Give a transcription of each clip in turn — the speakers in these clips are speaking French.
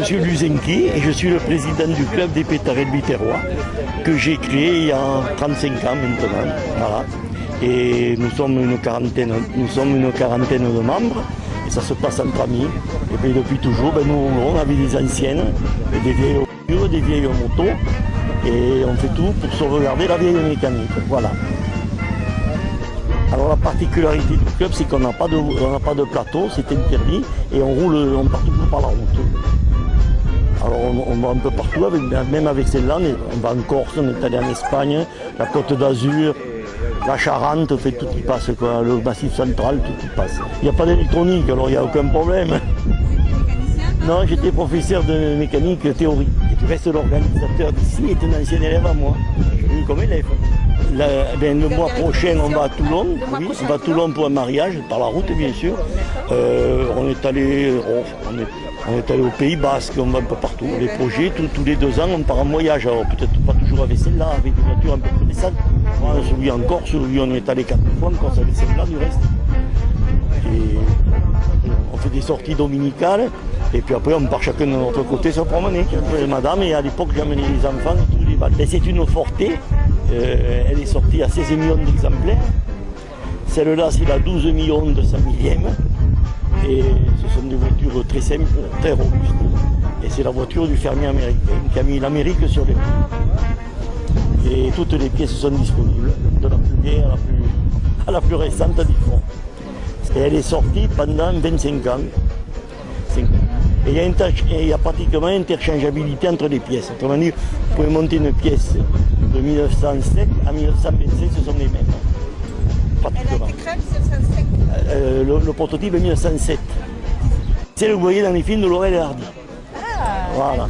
monsieur Luzenki et je suis le président du club des pétarels biterrois que j'ai créé il y a 35 ans maintenant. Voilà. Et nous sommes une quarantaine de membres et ça se passe entre amis. Et puis depuis toujours, nous roulons avec des anciennes, des vieilles voitures, des vieilles motos et on fait tout pour sauvegarder la vieille mécanique. Voilà. Alors la particularité du club, c'est qu'on n'a pas de plateau, c'est interdit et on part toujours par la route. Alors on va un peu partout, même avec celle-là, on va en Corse, on est allé en Espagne, la Côte d'Azur, la Charente, fait tout y passe, quoi. Le Massif central, tout y passe. Il n'y a pas d'électronique, alors il n'y a aucun problème. Non, j'étais professeur de mécanique théorique. Et du reste, l'organisateur d'ici est un ancien élève à moi. Je suis comme élève. Le mois prochain, on va à Toulon. Oui, on va à Toulon pour un mariage, par la route bien sûr. On est allé au Pays Basque, on va un peu partout. Les projets, tous les 2 ans, on part en voyage. Alors peut-être pas toujours avec celle-là, avec des voitures un peu plus récentes. Celui en Corse, celui on est allé 4 fois en Corse avec celle-là du reste. Et on fait des sorties dominicales. Et puis après, on part chacun de notre côté se promener. Madame, et à l'époque, j'amenais les enfants tous les balles. C'est une Forte. Elle est sortie à 16 millions d'exemplaires. Celle-là, c'est la 12 millions de 100 millième. Et ce sont des voitures très simples, très robustes. Et c'est la voiture du fermier américain qui a mis l'Amérique sur les pieds. Et toutes les pièces sont disponibles, de la plus vieille à la plus récente disons. Et elle est sortie pendant 25 ans. Et il y a pratiquement interchangeabilité entre les pièces. Autrement dit, vous pouvez monter une pièce de 1907 à 1925, ce sont les mêmes. Pratiquement. Elle a été créée en 1907 le prototype est 1907. C'est ce que vous voyez dans les films de Laurel et Hardy. Ah, voilà.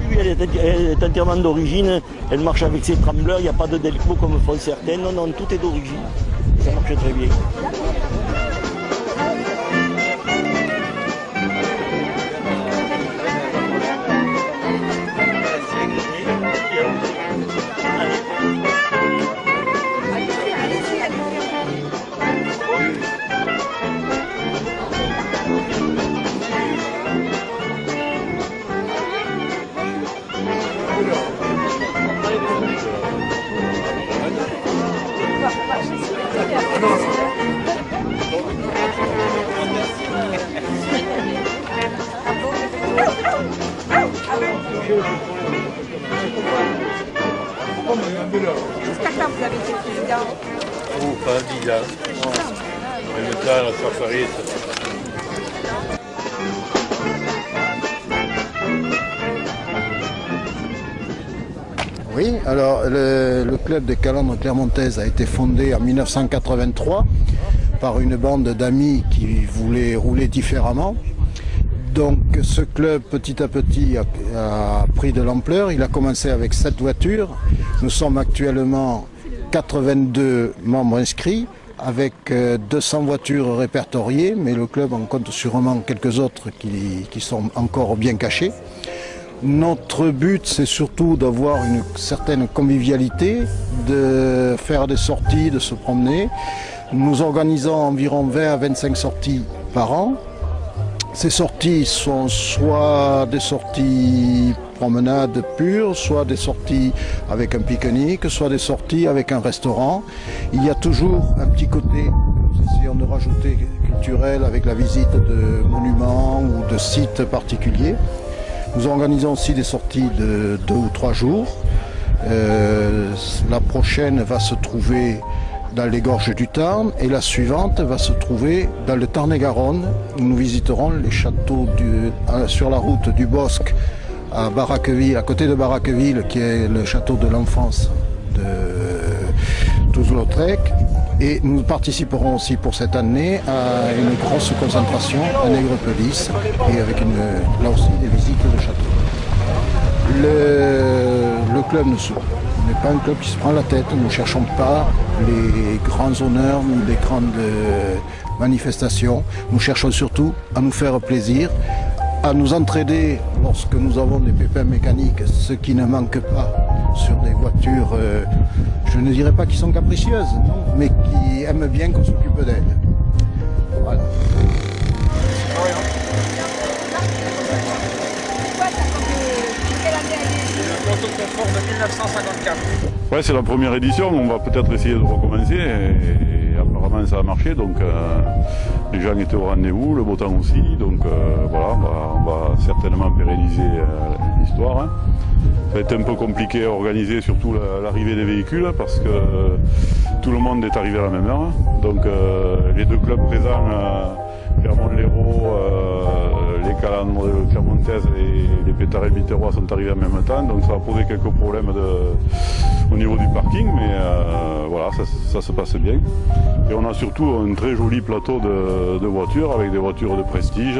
Puis elle est entièrement d'origine, elle marche avec ses trembleurs, il n'y a pas de delco comme font certains. Non, non, tout est d'origine. Ça marche très bien. Jusqu'à quand vous avez été président? Pas 10 ans. Mais le temps, la safari, Oui, alors le club des calandres clermontaises a été fondé en 1983 par une bande d'amis qui voulaient rouler différemment. Donc ce club petit à petit a pris de l'ampleur. Il a commencé avec 7 voitures. Nous sommes actuellement 82 membres inscrits avec 200 voitures répertoriées, mais le club en compte sûrement quelques autres qui sont encore bien cachées. Notre but, c'est surtout d'avoir une certaine convivialité, de faire des sorties, de se promener. Nous organisons environ 20 à 25 sorties par an. Ces sorties sont soit des sorties promenades pures, soit des sorties avec un pique-nique, soit des sorties avec un restaurant. Il y a toujours un petit côté, nous essayons de rajouter culturel avec la visite de monuments ou de sites particuliers. Nous organisons aussi des sorties de 2 ou 3 jours. La prochaine va se trouver dans les gorges du Tarn et la suivante va se trouver dans le Tarn-et-Garonne où nous visiterons les châteaux sur la route du Bosc à Barraqueville, à côté de Barraqueville qui est le château de l'enfance de Toulouse-Lautrec. Et nous participerons aussi pour cette année à une grosse concentration à Nègrepelisse et avec là aussi des visites de château. Le club n'est pas un club qui se prend la tête. Nous ne cherchons pas les grands honneurs ni les grandes manifestations. Nous cherchons surtout à nous faire plaisir, à nous entraider lorsque nous avons des pépins mécaniques, ce qui ne manque pas sur des voitures, je ne dirais pas qui sont capricieuses, non, mais qui aiment bien qu'on s'occupe d'elles. Voilà. bateau de confort de 1954. Ouais, c'est la première édition, on va peut-être essayer de recommencer et apparemment ça a marché, donc les gens étaient au rendez-vous, le beau temps aussi, donc voilà, on va certainement pérenniser l'histoire. Hein. Ça va être un peu compliqué à organiser, surtout l'arrivée des véhicules, parce que tout le monde est arrivé à la même heure. Donc les deux clubs présents, Clermont-Lérault, les Calandres, Clermontaise et les Pétards et Biterrois sont arrivés en même temps, donc ça a posé quelques problèmes au niveau du parking, mais voilà, ça se passe bien. Et on a surtout un très joli plateau de voitures, avec des voitures de prestige,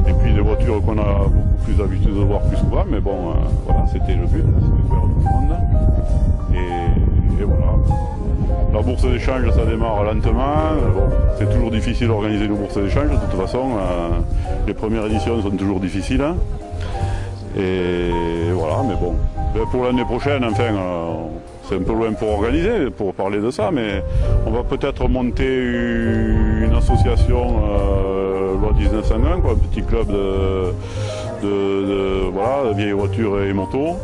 et puis des voitures qu'on a beaucoup plus l'habitude de voir plus souvent, mais bon, voilà, c'était le but, c'est ouvert à tout le monde. Et voilà. La bourse d'échange, ça démarre lentement. Bon, c'est toujours difficile d'organiser une bourse d'échange, de toute façon. Les premières éditions sont toujours difficiles. Hein. Et voilà, mais bon. Pour l'année prochaine, enfin, c'est un peu loin pour organiser, pour parler de ça, mais on va peut-être monter une association loi 1901, quoi, un petit club de vieilles voitures et motos.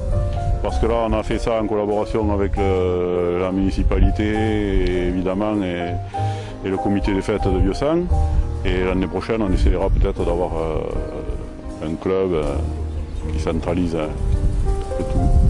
Parce que là, on a fait ça en collaboration avec la municipalité, évidemment, et le comité des fêtes de Vieux-Sang. Et l'année prochaine, on essaiera peut-être d'avoir un club qui centralise tout.